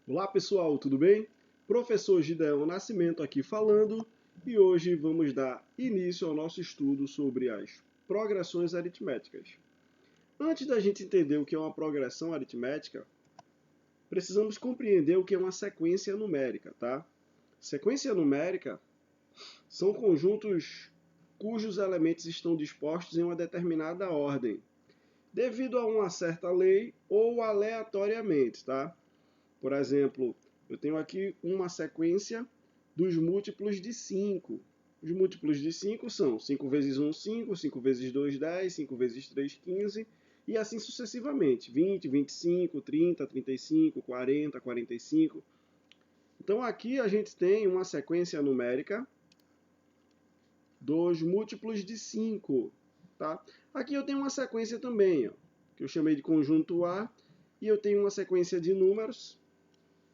Olá pessoal, tudo bem? Professor Gideon Nascimento aqui falando e hoje vamos dar início ao nosso estudo sobre as progressões aritméticas. Antes da gente entender o que é uma progressão aritmética, precisamos compreender o que é uma sequência numérica, tá? Sequência numérica são conjuntos cujos elementos estão dispostos em uma determinada ordem, devido a uma certa lei ou aleatoriamente, tá? Por exemplo, eu tenho aqui uma sequência dos múltiplos de 5. Os múltiplos de 5 são 5 vezes 1, 5, 5 vezes 2, 10, 5 vezes 3, 15, e assim sucessivamente. 20, 25, 30, 35, 40, 45. Então aqui a gente tem uma sequência numérica dos múltiplos de 5. Tá? Aqui eu tenho uma sequência também, ó, que eu chamei de conjunto A, e eu tenho uma sequência de números.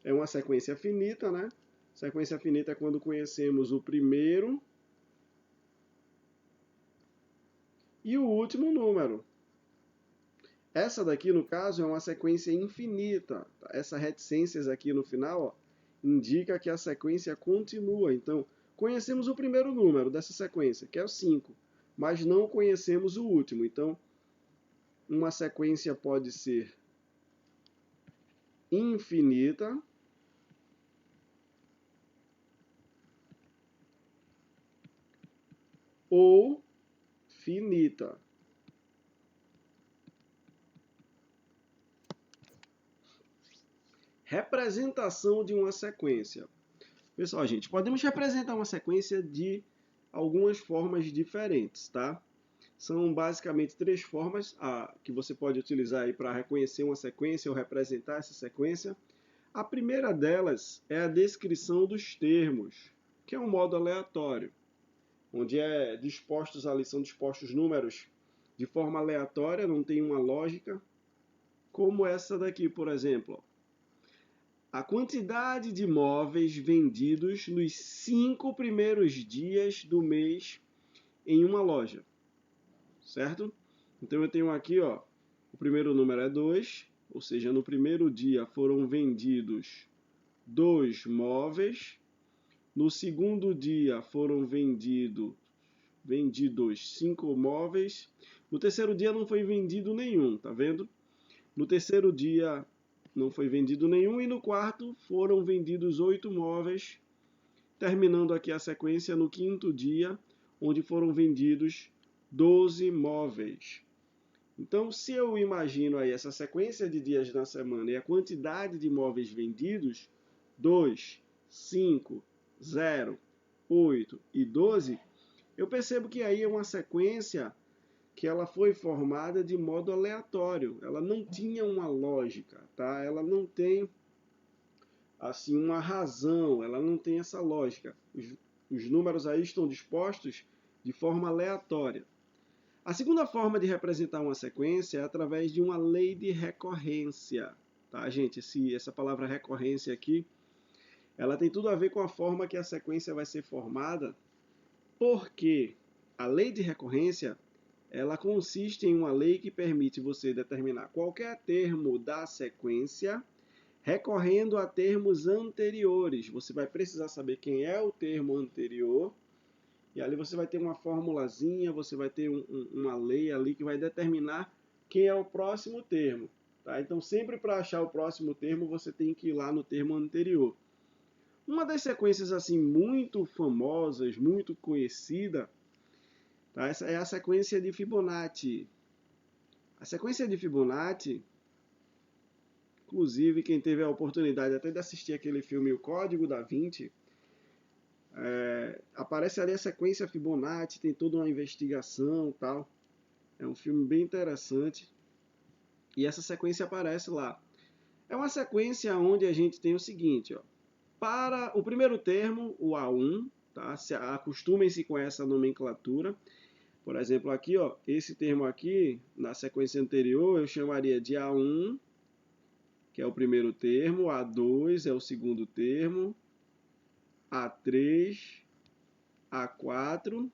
É uma sequência finita, né? Sequência finita é quando conhecemos o primeiro e o último número. Essa daqui, no caso, é uma sequência infinita. Essa reticências aqui no final, ó, indica que a sequência continua. Então, conhecemos o primeiro número dessa sequência, que é o 5, mas não conhecemos o último. Então, uma sequência pode ser infinita ou finita. Representação de uma sequência. Pessoal, gente, podemos representar uma sequência de algumas formas diferentes, tá? São basicamente três formas que você pode utilizar aí para reconhecer uma sequência ou representar essa sequência. A primeira delas é a descrição dos termos, que é um modo aleatório, onde são dispostos números de forma aleatória, não tem uma lógica, como essa daqui, por exemplo. A quantidade de móveis vendidos nos 5 primeiros dias do mês em uma loja, certo? Então eu tenho aqui, ó, o primeiro número é 2, ou seja, no primeiro dia foram vendidos 2 móveis. No segundo dia foram vendidos 5 móveis. No terceiro dia não foi vendido nenhum, tá vendo? No terceiro dia não foi vendido nenhum e no quarto foram vendidos 8 móveis, terminando aqui a sequência no quinto dia, onde foram vendidos 12 móveis. Então, se eu imagino aí essa sequência de dias na semana e a quantidade de móveis vendidos, 2, 5, 0, 8 e 12, eu percebo que aí é uma sequência que ela foi formada de modo aleatório. Ela não tinha uma lógica, tá? Ela não tem assim uma razão, ela não tem essa lógica. Os números aí estão dispostos de forma aleatória. A segunda forma de representar uma sequência é através de uma lei de recorrência, tá, gente? Essa palavra recorrência aqui, ela tem tudo a ver com a forma que a sequência vai ser formada, porque a lei de recorrência ela consiste em uma lei que permite você determinar qualquer termo da sequência recorrendo a termos anteriores. Você vai precisar saber quem é o termo anterior, e ali você vai ter uma formulazinha, você vai ter uma lei ali que vai determinar quem é o próximo termo. Tá? Então, sempre para achar o próximo termo, você tem que ir lá no termo anterior. Uma das sequências assim muito famosas, muito conhecida, tá? Essa é a sequência de Fibonacci. A sequência de Fibonacci, inclusive quem teve a oportunidade até de assistir aquele filme O Código da Vinci, aparece ali a sequência Fibonacci, tem toda uma investigação, tal. É um filme bem interessante. E essa sequência aparece lá. É uma sequência onde a gente tem o seguinte, ó. Para o primeiro termo, o A1, tá? Acostumem-se com essa nomenclatura. Por exemplo, aqui, ó, esse termo aqui, na sequência anterior, eu chamaria de A1, que é o primeiro termo, A2 é o segundo termo, A3, A4,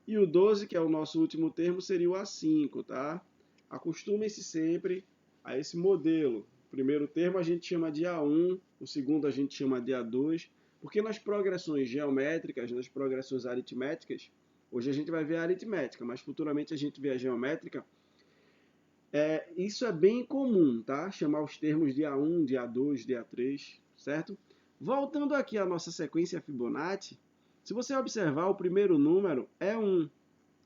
e o 12, que é o nosso último termo, seria o A5, tá? Acostumem-se sempre a esse modelo. O primeiro termo a gente chama de A1, o segundo a gente chama de A2, porque nas progressões geométricas, nas progressões aritméticas, hoje a gente vai ver a aritmética, mas futuramente a gente vê a geométrica, isso é bem comum, tá? Chamar os termos de A1, de A2, de A3, certo? Voltando aqui à nossa sequência Fibonacci, se você observar, o primeiro número é 1,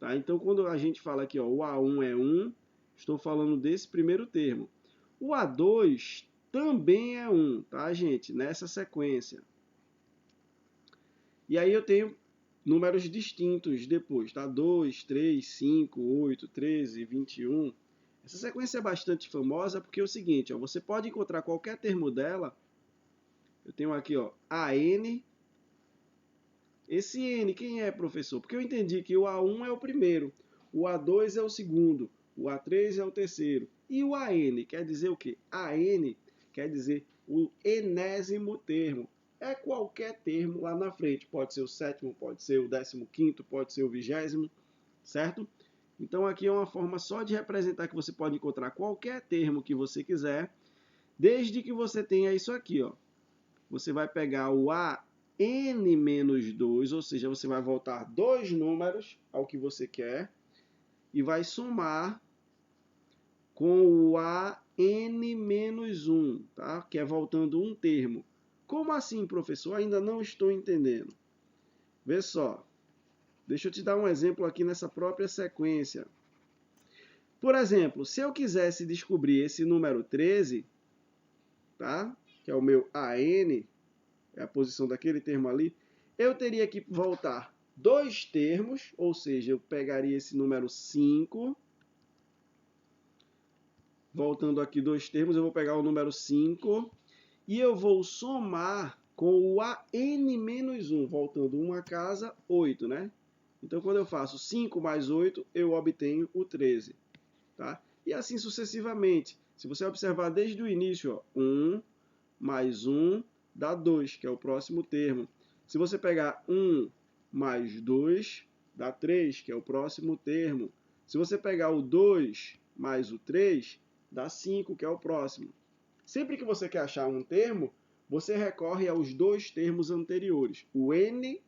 tá? Então, quando a gente fala aqui, ó, o A1 é 1, estou falando desse primeiro termo. O A2 também é 1, tá, gente? Nessa sequência. E aí eu tenho números distintos depois, tá? 2, 3, 5, 8, 13, 21. Essa sequência é bastante famosa porque é o seguinte, ó, você pode encontrar qualquer termo dela. Eu tenho aqui, ó, AN. Esse N, quem é, professor? Porque eu entendi que o A1 é o primeiro, o A2 é o segundo, o A3 é o terceiro. E o AN quer dizer o quê? AN quer dizer o enésimo termo. É qualquer termo lá na frente. Pode ser o sétimo, pode ser o 15º, pode ser o 20º, certo? Então aqui é uma forma só de representar que você pode encontrar qualquer termo que você quiser, desde que você tenha isso aqui, ó. Você vai pegar o AN-2, ou seja, você vai voltar dois números ao que você quer e vai somar com o AN-1, tá? Que é voltando um termo. Como assim, professor? Ainda não estou entendendo. Vê só. Deixa eu te dar um exemplo aqui nessa própria sequência. Por exemplo, se eu quisesse descobrir esse número 13, tá? Que é o meu AN, é a posição daquele termo ali, eu teria que voltar dois termos, ou seja, eu pegaria esse número 5, voltando aqui dois termos, eu vou pegar o número 5 e eu vou somar com o AN-1, voltando uma casa, 8, né? Então, quando eu faço 5 mais 8, eu obtenho o 13. Tá? E assim sucessivamente. Se você observar desde o início, ó, 1 mais 1 dá 2, que é o próximo termo. Se você pegar 1 mais 2, dá 3, que é o próximo termo. Se você pegar o 2 mais o 3, dá 5, que é o próximo. Sempre que você quer achar um termo, você recorre aos dois termos anteriores. O n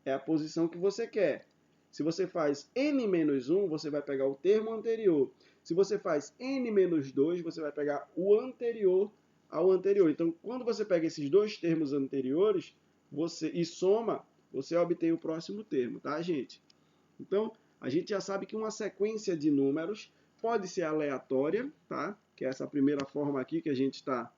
é a posição que você quer. Se você faz n-1, você vai pegar o termo anterior. Se você faz n-2, você vai pegar o anterior ao anterior. Então, quando você pega esses dois termos anteriores e soma, você obtém o próximo termo, tá, gente? Então, a gente já sabe que uma sequência de números pode ser aleatória, tá? Que é essa primeira forma aqui que a gente está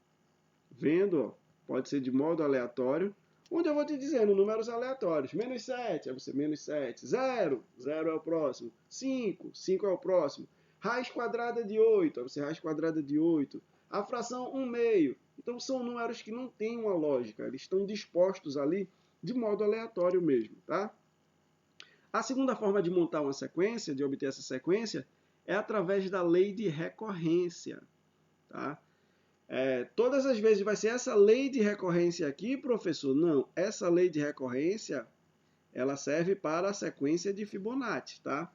vendo, ó. Pode ser de modo aleatório, onde eu vou te dizendo números aleatórios. Menos 7, é você menos 7. 0, 0 é o próximo. 5, 5 é o próximo. Raiz quadrada de 8, é você raiz quadrada de 8. A fração 1 meio. Então são números que não têm uma lógica, eles estão dispostos ali de modo aleatório mesmo, tá? A segunda forma de montar uma sequência, de obter essa sequência, é através da lei de recorrência, tá? Todas as vezes vai ser essa lei de recorrência aqui, professor? Não, essa lei de recorrência, ela serve para a sequência de Fibonacci, tá?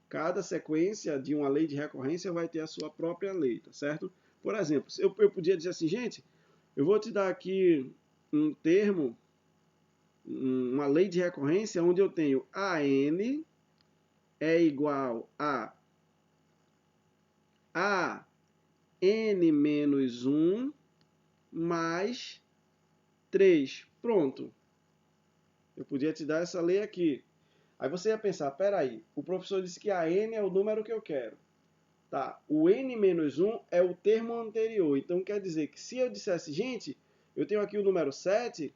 Cada sequência de uma lei de recorrência vai ter a sua própria lei, tá certo? Por exemplo, eu podia dizer assim, gente, eu vou te dar aqui um termo, uma lei de recorrência, onde eu tenho AN é igual a AN-1 mais 3. Pronto. Eu podia te dar essa lei aqui. Aí você ia pensar, peraí, o professor disse que a n é o número que eu quero. Tá, o n-1 é o termo anterior. Então quer dizer que se eu dissesse, gente, eu tenho aqui o número 7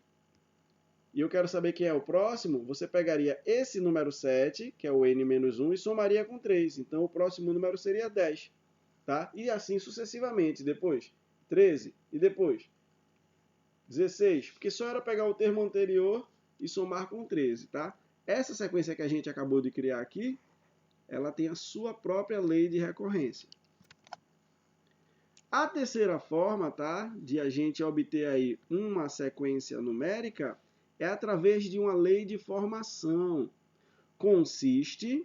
e eu quero saber quem é o próximo, você pegaria esse número 7, que é o n-1, e somaria com 3. Então o próximo número seria 10. Tá? E assim sucessivamente. Depois 13 e depois 16, porque só era pegar o termo anterior e somar com 13, tá? Essa sequência que a gente acabou de criar aqui, ela tem a sua própria lei de recorrência. A terceira forma, tá, de a gente obter aí uma sequência numérica é através de uma lei de formação. Consiste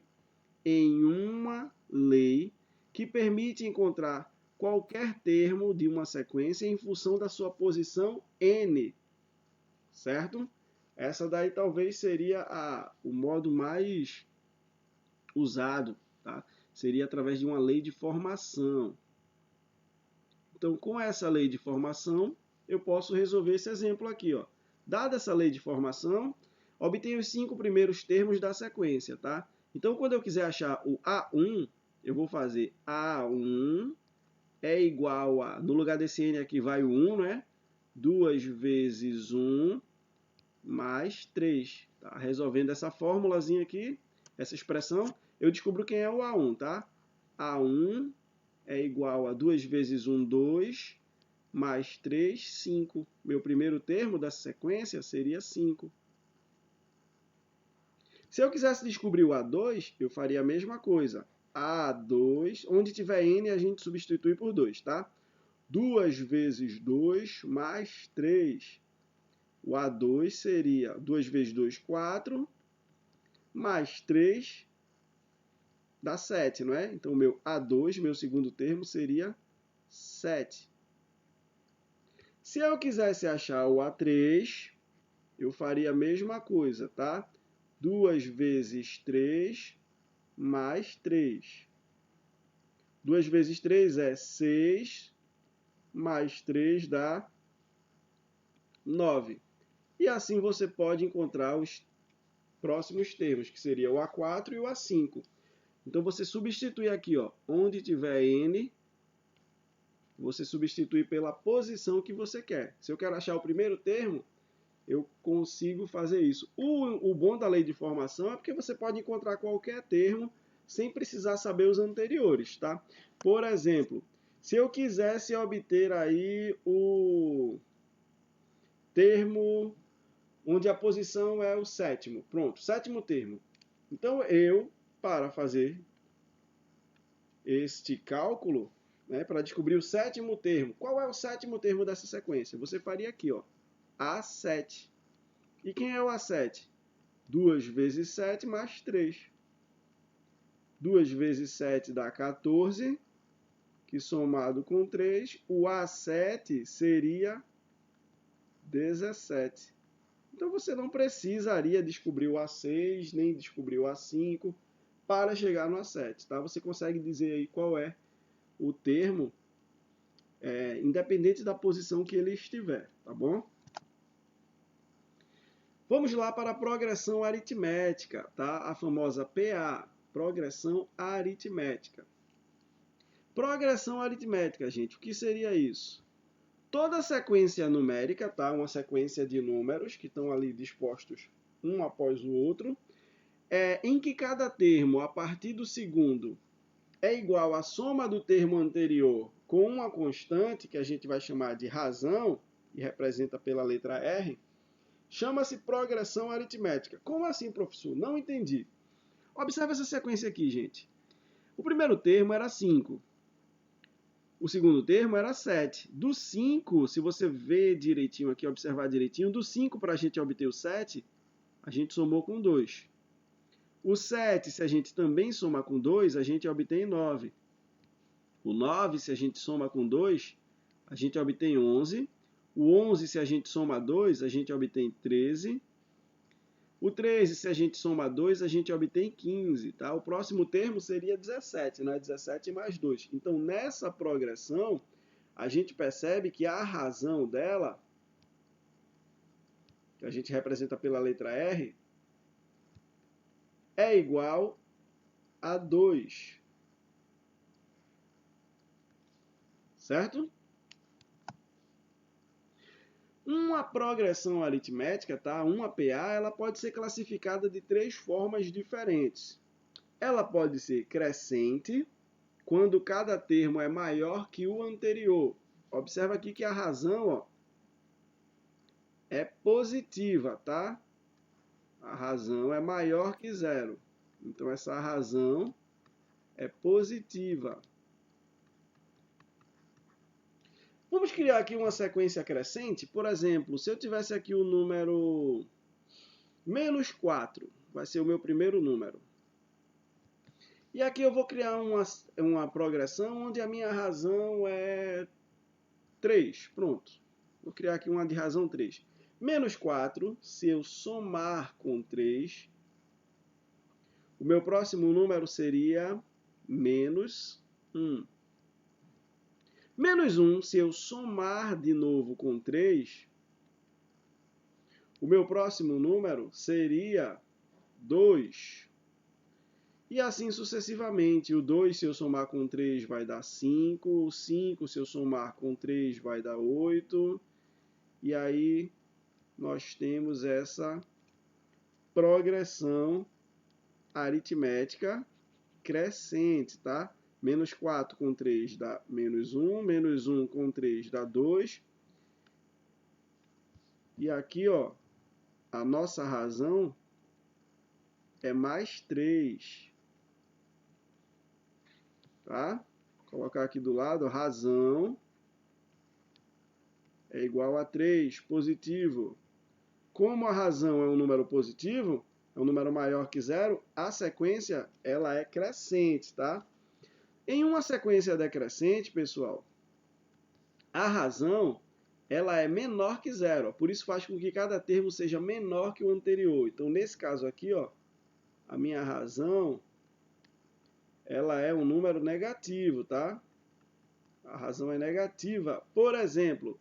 em uma lei que permite encontrar qualquer termo de uma sequência em função da sua posição n, certo? Essa daí talvez seria o modo mais usado, tá? Seria através de uma lei de formação. Então, com essa lei de formação, eu posso resolver esse exemplo aqui, ó. Dada essa lei de formação, obtenho os 5 primeiros termos da sequência, tá? Então, quando eu quiser achar o A1, eu vou fazer A1 é igual a, no lugar desse N aqui vai o 1, né? 2 vezes 1 mais 3. Tá? Resolvendo essa formulazinha aqui, essa expressão, eu descubro quem é o A1, tá? A1 é igual a 2 vezes 1, 2, mais 3, 5. Meu primeiro termo dessa sequência seria 5. Se eu quisesse descobrir o A2, eu faria a mesma coisa. A2, onde tiver N, a gente substitui por 2, tá? 2 vezes 2 mais 3. O A2 seria 2 vezes 2, 4, mais 3, dá 7, não é? Então, meu A2, meu segundo termo, seria 7. Se eu quisesse achar o A3, eu faria a mesma coisa, tá? 2 vezes 3 mais 3. 2 vezes 3 é 6, mais 3 dá 9. E assim você pode encontrar os próximos termos, que seria o A4 e o A5. Então você substitui aqui, ó, onde tiver N, você substitui pela posição que você quer. Se eu quero achar o primeiro termo, eu consigo fazer isso. O bom da lei de formação é porque você pode encontrar qualquer termo sem precisar saber os anteriores, tá? Por exemplo, se eu quisesse obter aí o termo onde a posição é o sétimo. Pronto, sétimo termo. Então, para fazer este cálculo, né, para descobrir o sétimo termo, qual é o sétimo termo dessa sequência? Você faria aqui, ó, A7. E quem é o A7? 2 vezes 7 mais 3. 2 vezes 7 dá 14, que somado com 3, o A7 seria 17. Então você não precisaria descobrir o A6, nem descobrir o A5 para chegar no A7. Tá? Você consegue dizer aí qual é o termo, independente da posição que ele estiver. Tá bom? Vamos lá para a progressão aritmética, tá? A famosa PA, progressão aritmética. Progressão aritmética, gente, o que seria isso? Toda sequência numérica, tá? Uma sequência de números que estão ali dispostos um após o outro, em que cada termo, a partir do segundo, é igual à soma do termo anterior com uma constante, que a gente vai chamar de razão, e representa pela letra R, chama-se progressão aritmética. Como assim, professor? Não entendi. Observe essa sequência aqui, gente. O primeiro termo era 5. O segundo termo era 7. Do 5, se você ver direitinho aqui, observar direitinho, do 5 para a gente obter o 7, a gente somou com 2. O 7, se a gente também somar com 2, a gente obtém 9. O 9, se a gente soma com 2, a gente obtém 11. O 11, se a gente soma 2, a gente obtém 13. O 13, se a gente soma 2, a gente obtém 15. Tá? O próximo termo seria 17, né? 17 mais 2. Então, nessa progressão, a gente percebe que a razão dela, que a gente representa pela letra R, é igual a 2. Certo? Uma progressão aritmética, tá? Uma PA, ela pode ser classificada de 3 formas diferentes. Ela pode ser crescente, quando cada termo é maior que o anterior. Observa aqui que a razão, ó, é positiva, tá? A razão é maior que 0. Então, essa razão é positiva. Vamos criar aqui uma sequência crescente. Por exemplo, se eu tivesse aqui o número menos 4, vai ser o meu primeiro número. E aqui eu vou criar uma progressão onde a minha razão é 3. Pronto. Vou criar aqui uma de razão 3. Menos 4, se eu somar com 3, o meu próximo número seria menos 1. Menos 1, se eu somar de novo com 3, o meu próximo número seria 2. E assim sucessivamente. O 2, se eu somar com 3, vai dar 5. O 5, se eu somar com 3, vai dar 8. E aí nós temos essa progressão aritmética crescente, tá? Menos 4 com 3 dá menos 1. Menos 1 com 3 dá 2. E aqui, ó, a nossa razão é mais 3. Tá? Vou colocar aqui do lado, razão é igual a 3, positivo. Como a razão é um número positivo, é um número maior que zero, a sequência ela é crescente, tá? Em uma sequência decrescente, pessoal, a razão ela é menor que zero, por isso faz com que cada termo seja menor que o anterior. Então, nesse caso aqui, ó, a minha razão ela é um número negativo, tá? A razão é negativa. Por exemplo,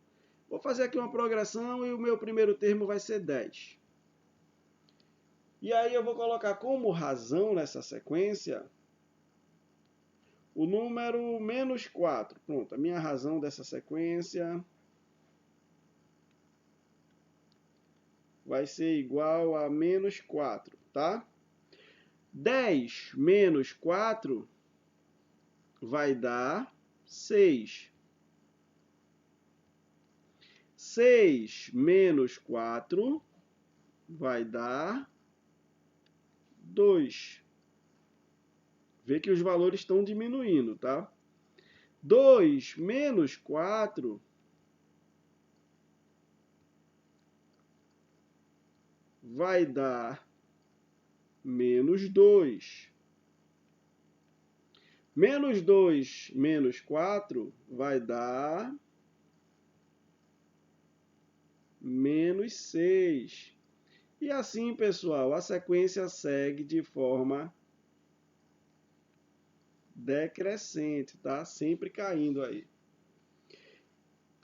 vou fazer aqui uma progressão e o meu primeiro termo vai ser 10. E aí eu vou colocar como razão nessa sequência o número menos 4. Pronto, a minha razão dessa sequência vai ser igual a menos 4, tá? 10 menos 4 vai dar 6. 6 menos 4 vai dar 2. Vê que os valores estão diminuindo, tá? 2 menos 4 vai dar menos 2. Menos 2 menos 4 vai dar menos 6. E assim, pessoal, a sequência segue de forma decrescente, tá? Sempre caindo aí.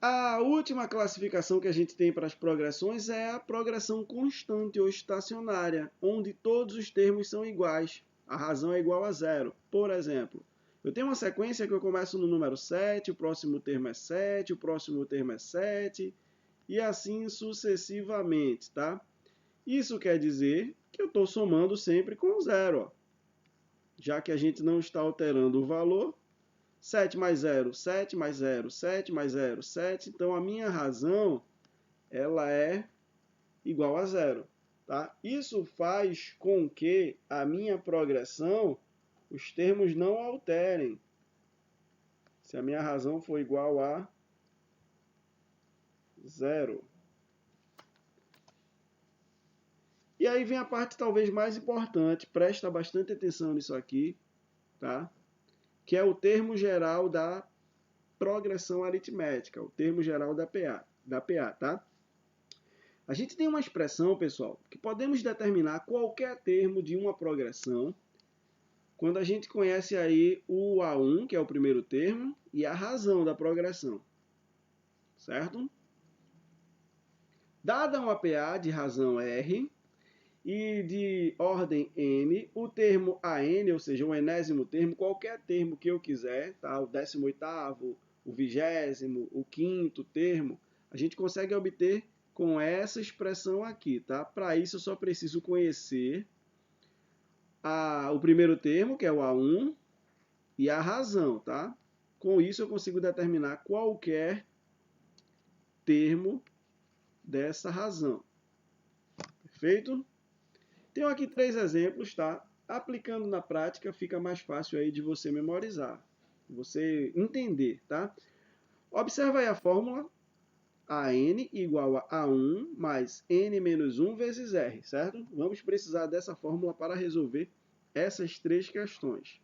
A última classificação que a gente tem para as progressões é a progressão constante ou estacionária, onde todos os termos são iguais. A razão é igual a zero. Por exemplo, eu tenho uma sequência que eu começo no número 7, o próximo termo é 7, o próximo termo é 7, e assim sucessivamente, tá? Isso quer dizer que eu estou somando sempre com zero, ó. Já que a gente não está alterando o valor, 7 mais 0, 7 mais 0, 7 mais 0, 7. Então, a minha razão ela é igual a zero. Tá? Isso faz com que a minha progressão, os termos não alterem. Se a minha razão for igual a zero. E aí vem a parte talvez mais importante, presta bastante atenção nisso aqui, tá? Que é o termo geral da progressão aritmética, o termo geral da PA, tá? A gente tem uma expressão, pessoal, que podemos determinar qualquer termo de uma progressão quando a gente conhece aí o A1, que é o primeiro termo, e a razão da progressão, certo? Dada uma PA de razão R e de ordem N, o termo AN, ou seja, o enésimo termo, qualquer termo que eu quiser, tá? O 18º, o 20º, o 5º termo, a gente consegue obter com essa expressão aqui, tá? Para isso eu só preciso conhecer o primeiro termo, que é o A1, e a razão, tá? Com isso eu consigo determinar qualquer termo dessa razão. Perfeito? Tenho aqui 3 exemplos, tá? Aplicando na prática fica mais fácil aí de você memorizar, você entender, tá? Observa aí a fórmula. AN igual a A1 mais N menos 1 vezes R, certo? Vamos precisar dessa fórmula para resolver essas 3 questões.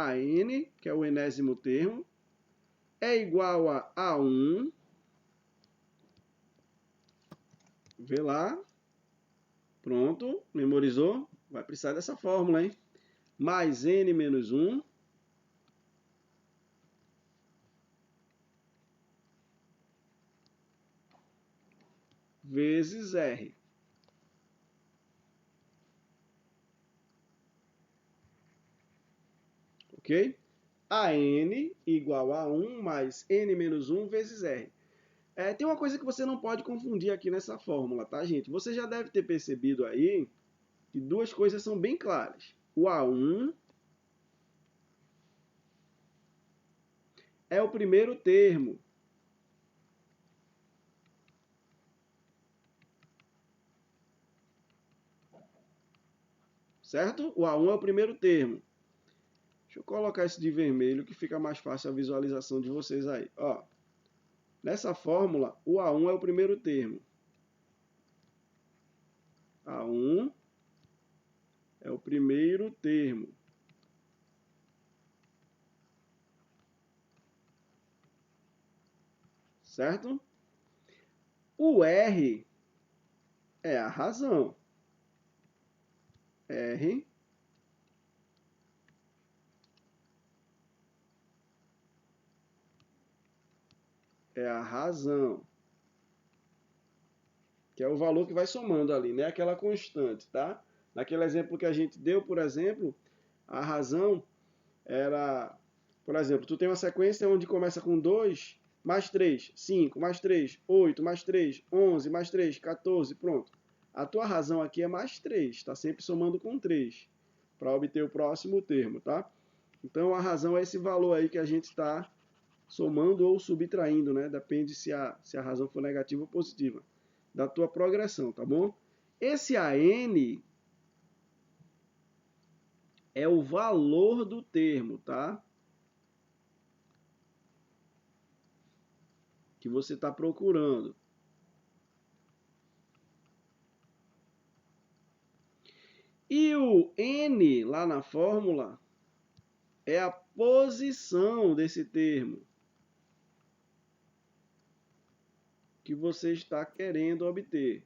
AN, que é o enésimo termo, é igual a A1, vê lá, pronto, memorizou? Vai precisar dessa fórmula, hein? Mais N menos 1, vezes R. Ok? AN igual a 1 mais N menos 1 vezes R. Tem uma coisa que você não pode confundir aqui nessa fórmula, tá, gente? Você já deve ter percebido aí que duas coisas são bem claras. O A1 é o primeiro termo. Certo? O A1 é o primeiro termo. Deixa eu colocar esse de vermelho que fica mais fácil a visualização de vocês aí. Ó, nessa fórmula, o A1 é o primeiro termo. A1 é o primeiro termo. Certo? O R é a razão. R é a razão. Que é o valor que vai somando ali, né? Aquela constante, tá? Naquele exemplo que a gente deu, por exemplo, a razão era, por exemplo, tu tem uma sequência onde começa com 2, mais 3, 5, mais 3, 8, mais 3, 11, mais 3, 14, pronto. A tua razão aqui é mais 3, está sempre somando com 3, para obter o próximo termo, tá? Então, a razão é esse valor aí que a gente está somando ou subtraindo, né? Depende se a razão for negativa ou positiva, da tua progressão, tá bom? Esse AN é o valor do termo, tá? Que você está procurando. E o N lá na fórmula é a posição desse termo que você está querendo obter.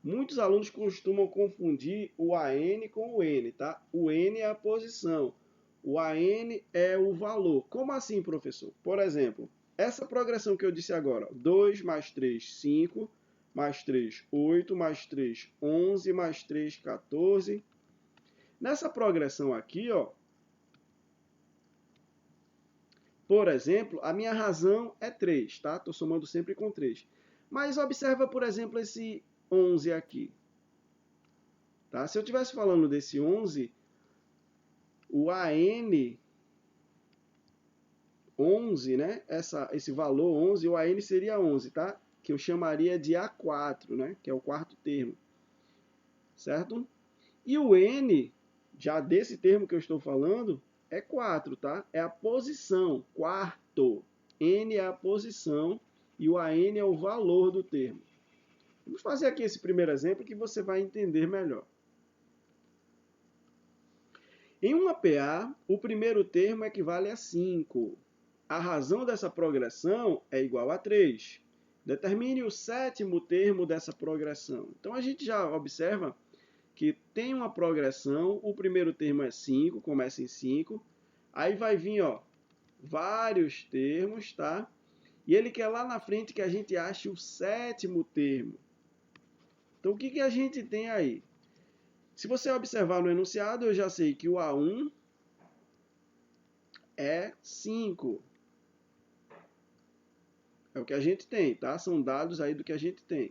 Muitos alunos costumam confundir o AN com o N, tá? O N é a posição, o AN é o valor. Como assim, professor? Por exemplo, essa progressão que eu disse agora, 2 mais 3, 5, mais 3, 8, mais 3, 11, mais 3, 14. Nessa progressão aqui, ó, por exemplo, a minha razão é 3, tá? Estou somando sempre com 3. Mas observa, por exemplo, esse 11 aqui. Tá? Se eu estivesse falando desse 11, o AN 11, né? Esse valor 11, o AN seria 11, tá? Que eu chamaria de A4, né? Que é o quarto termo. Certo? E o N, já desse termo que eu estou falando, é 4, tá? É a posição, quarto. N é a posição e o AN é o valor do termo. Vamos fazer aqui esse primeiro exemplo que você vai entender melhor. Em uma PA, o primeiro termo equivale a 5. A razão dessa progressão é igual a 3. Determine o sétimo termo dessa progressão. Então, a gente já observa que tem uma progressão, o primeiro termo é 5, começa em 5, aí vai vir, ó, vários termos, tá? E ele quer lá na frente que a gente ache o sétimo termo. Então, o que a gente tem aí? Se você observar no enunciado, eu já sei que o A1 é 5. É o que a gente tem, tá? São dados aí do que a gente tem.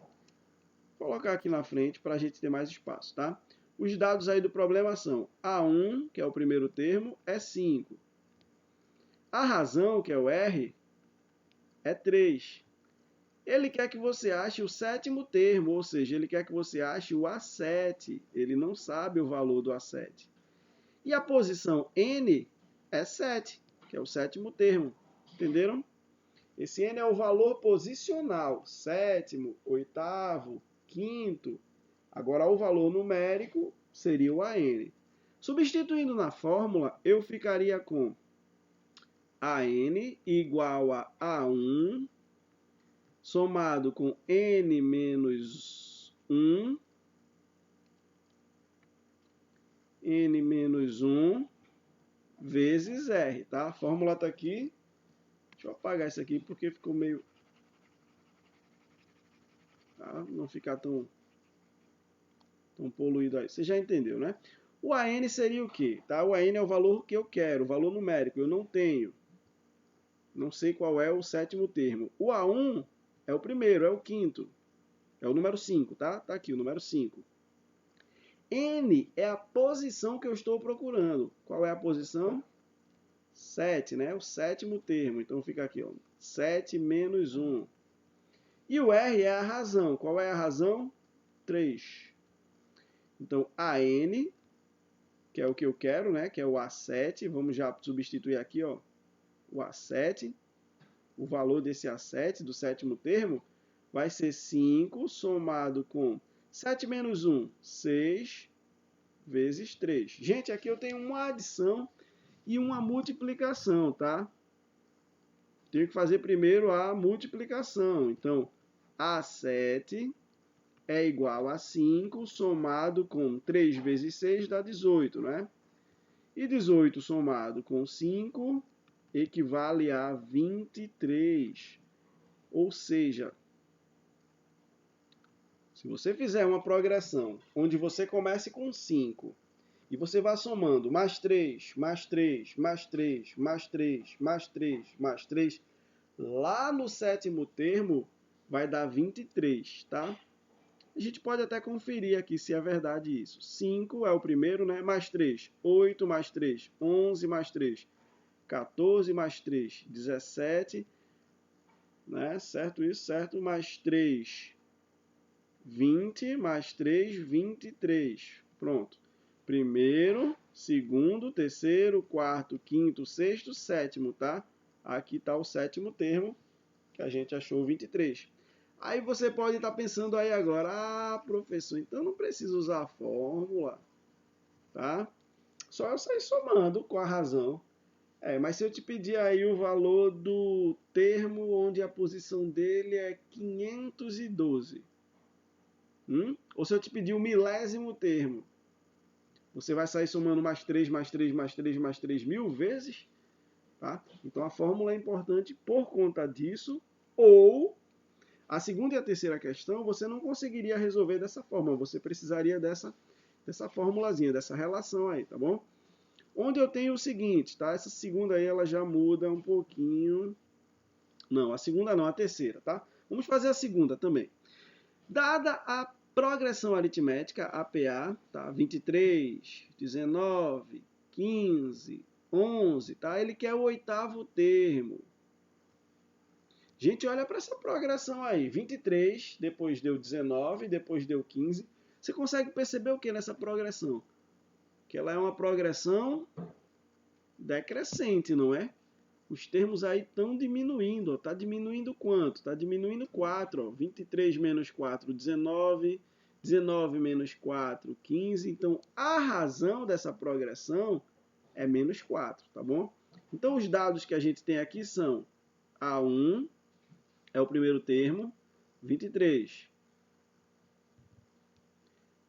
Vou colocar aqui na frente para a gente ter mais espaço, tá? Os dados aí do problema são A1, que é o primeiro termo, é 5. A razão, que é o R, é 3. Ele quer que você ache o sétimo termo, ou seja, ele quer que você ache o A7. Ele não sabe o valor do A7. E a posição N é 7, que é o sétimo termo. Entenderam? Esse N é o valor posicional. Sétimo, oitavo, quinto. Agora, o valor numérico seria o AN. Substituindo na fórmula, eu ficaria com AN igual a A1 somado com N menos 1, N menos 1 vezes R, tá? A fórmula está aqui. Deixa eu apagar isso aqui porque ficou meio... Tá? Não ficar tão poluído aí. Você já entendeu, né? O AN seria o quê? Tá? O AN é o valor que eu quero, o valor numérico. Eu não tenho. Não sei qual é o sétimo termo. O A1 é o primeiro, é o quinto. É o número 5, tá? Tá aqui o número 5. N é a posição que eu estou procurando. Qual é a posição? 7, né? O sétimo termo. Então fica aqui, ó. 7 menos 1. E o R é a razão. Qual é a razão? 3. Então, AN, que é o que eu quero, né? Que é o A7. Vamos já substituir aqui, ó. O A7. O valor desse A7, do sétimo termo, vai ser 5 somado com 7 menos 1, 6, vezes 3. Gente, aqui eu tenho uma adição e uma multiplicação, tá? Tenho que fazer primeiro a multiplicação. Então, A7 é igual a 5 somado com 3 vezes 6 dá 18, né? E 18 somado com 5 equivale a 23. Ou seja, se você fizer uma progressão onde você comece com 5 e você vai somando mais 3, mais 3, mais 3, mais 3, mais 3, mais 3, lá no sétimo termo vai dar 23, tá? A gente pode até conferir aqui se é verdade isso. 5 é o primeiro, né? Mais 3, 8 mais 3, 11 mais 3, 14 mais 3, 17, né? Certo isso? Certo? Mais 3, 20, mais 3, 23. Pronto. Primeiro, segundo, terceiro, quarto, quinto, sexto, sétimo, tá? Aqui está o sétimo termo, que a gente achou 23. Aí você pode estar pensando aí agora, ah, professor, então não precisa usar a fórmula, tá? Só eu sair somando com a razão. Mas se eu te pedir aí o valor do termo onde a posição dele é 512, ou se eu te pedir o milésimo termo, você vai sair somando mais 3, mais 3, mais 3, mais 3 mil vezes, tá? Então a fórmula é importante por conta disso, ou a segunda e a terceira questão você não conseguiria resolver dessa forma, você precisaria dessa formulazinha, dessa relação aí, tá bom? Onde eu tenho o seguinte, tá? Essa segunda aí ela já muda um pouquinho. Não, a segunda não, a terceira, tá? Vamos fazer a segunda também. Dada a progressão aritmética, APA, tá? 23, 19, 15, 11, tá? Ele quer o oitavo termo. Gente, olha para essa progressão aí. 23, depois deu 19, depois deu 15. Você consegue perceber o que nessa progressão? Que ela é uma progressão decrescente, não é? Os termos aí estão diminuindo. Está diminuindo quanto? Está diminuindo 4. Ó. 23 menos 4, 19. 19 menos 4, 15. Então, a razão dessa progressão é menos 4, tá bom? Então, os dados que a gente tem aqui são A1, é o primeiro termo, 23.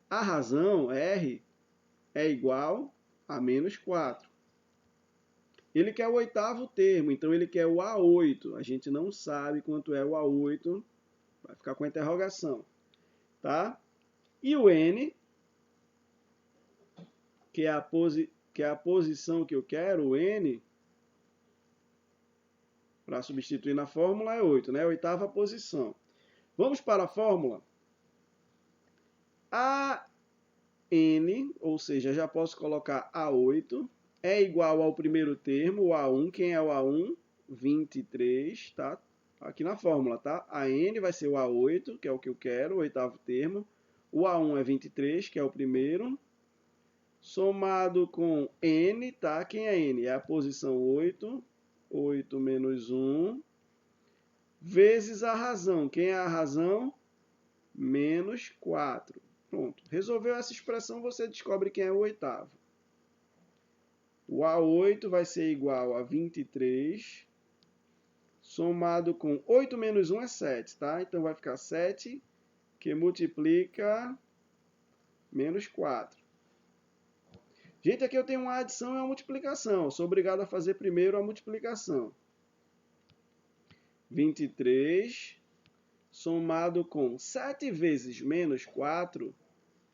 A razão, R, é igual a menos 4. Ele quer o oitavo termo, então ele quer o A8. A gente não sabe quanto é o A8, vai ficar com a interrogação. Tá? E o N, que é a posição que eu quero, o N, para substituir na fórmula é 8, né? Oitava posição. Vamos para a fórmula. A N, ou seja, já posso colocar A8, é igual ao primeiro termo, o A1. Quem é o A1? 23, tá? Aqui na fórmula, tá? A N vai ser o A8, que é o que eu quero, o oitavo termo. O A1 é 23, que é o primeiro. Somado com N, tá? Quem é N? É a posição 8. 8 menos 1. Vezes a razão. Quem é a razão? Menos 4. Pronto. Resolveu essa expressão, você descobre quem é o oitavo. O A8 vai ser igual a 23, somado com 8 menos 1 é 7, tá? Então vai ficar 7, que multiplica menos 4. Gente, aqui eu tenho uma adição e uma multiplicação. Sou obrigado a fazer primeiro a multiplicação. 23 somado com 7 vezes menos 4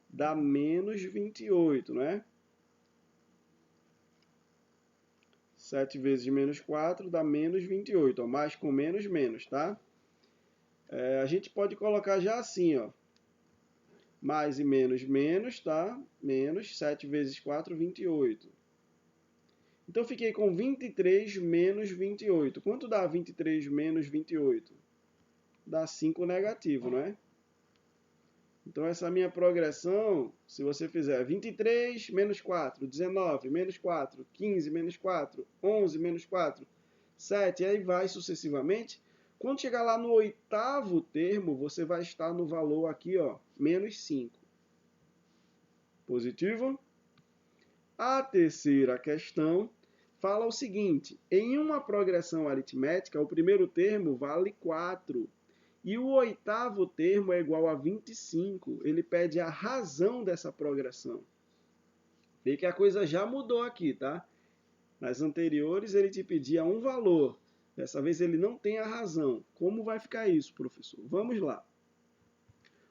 dá menos 28, não é? 7 vezes menos 4 dá menos 28. Ó, mais com menos, menos, tá? A gente pode colocar já assim, ó. Mais e menos, menos, tá? Menos 7 vezes 4, 28. Então, fiquei com 23 menos 28. Quanto dá 23 menos 28? Dá 5 negativo, não é? Então, essa minha progressão, se você fizer 23 menos 4, 19 menos 4, 15 menos 4, 11 menos 4, 7, e aí vai sucessivamente. Quando chegar lá no oitavo termo, você vai estar no valor aqui, ó, menos 5. Positivo? A terceira questão fala o seguinte: em uma progressão aritmética, o primeiro termo vale 4 e o oitavo termo é igual a 25. Ele pede a razão dessa progressão. Vê que a coisa já mudou aqui, tá? Nas anteriores ele te pedia um valor. Dessa vez ele não tem a razão. Como vai ficar isso, professor? Vamos lá.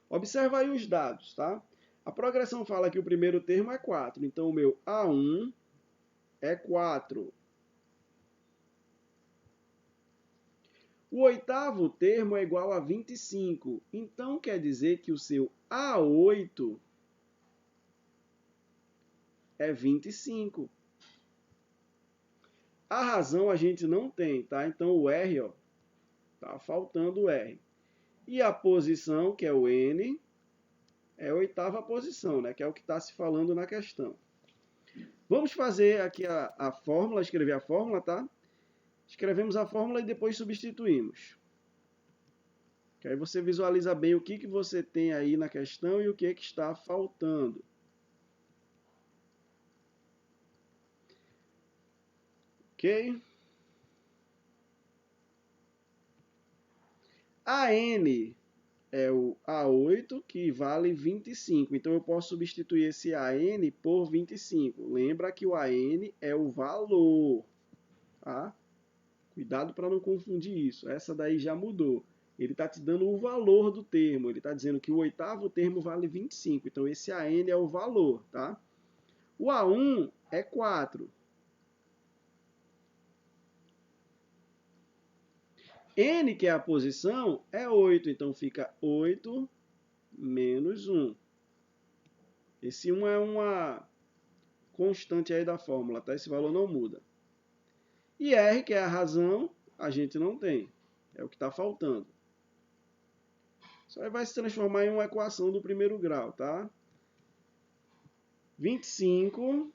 Observa aí os dados, tá? A progressão fala que o primeiro termo é 4. Então o meu A1 é 4. O oitavo termo é igual a 25. Então, quer dizer que o seu A8 é 25. A razão a gente não tem, tá? Então, o R, ó, tá faltando o R. E a posição, que é o N, é a oitava posição, né? Que é o que está se falando na questão. Vamos fazer aqui a fórmula, escrever a fórmula, tá? Escrevemos a fórmula e depois substituímos. Que aí você visualiza bem o que você tem aí na questão e o que está faltando. Ok? A N é o A8, que vale 25. Então, eu posso substituir esse AN por 25. Lembra que o AN é o valor. Tá? Cuidado para não confundir isso. Essa daí já mudou. Ele está te dando o valor do termo. Ele está dizendo que o oitavo termo vale 25. Então, esse AN é o valor. Tá? O A1 é 4. N, que é a posição, é 8. Então, fica 8 menos 1. Esse 1 é uma constante aí da fórmula, tá? Esse valor não muda. E R, que é a razão, a gente não tem. É o que está faltando. Isso aí vai se transformar em uma equação do primeiro grau, tá? 25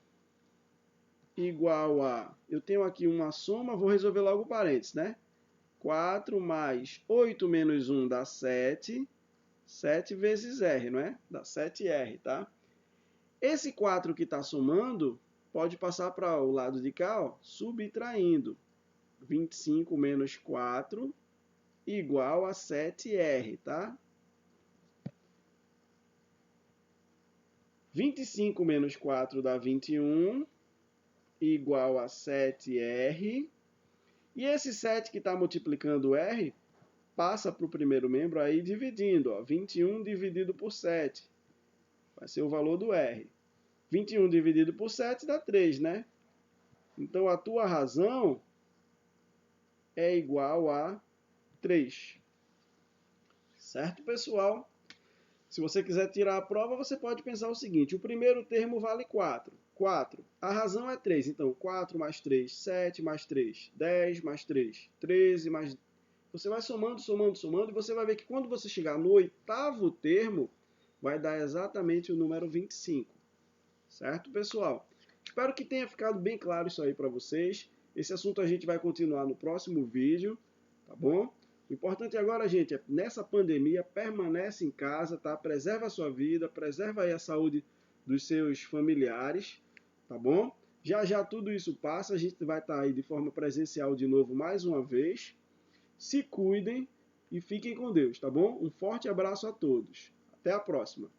igual a... Eu tenho aqui uma soma, vou resolver logo o parênteses, né? 4 mais 8 menos 1 dá 7. 7 vezes R, não é? Dá 7R, tá? Esse 4 que está somando, pode passar para o lado de cá, ó, subtraindo. 25 menos 4 igual a 7R, tá? 25 menos 4 dá 21, igual a 7R. E esse 7 que está multiplicando o R, passa para o primeiro membro aí dividindo. Ó, 21 dividido por 7. Vai ser o valor do R. 21 dividido por 7 dá 3, né? Então, a tua razão é igual a 3. Certo, pessoal? Se você quiser tirar a prova, você pode pensar o seguinte: o primeiro termo vale 4. 4. A razão é 3. Então, 4 mais 3, 7 mais 3, 10 mais 3, 13 mais... Você vai somando, somando, somando, e você vai ver que quando você chegar no oitavo termo, vai dar exatamente o número 25. Certo, pessoal? Espero que tenha ficado bem claro isso aí para vocês. Esse assunto a gente vai continuar no próximo vídeo, tá bom? O importante agora, gente, é nessa pandemia, permanece em casa, tá? Preserva a sua vida, preserva aí a saúde dos seus familiares, tá bom? Já já tudo isso passa, a gente vai estar aí de forma presencial de novo mais uma vez. Se cuidem e fiquem com Deus, tá bom? Um forte abraço a todos. Até a próxima.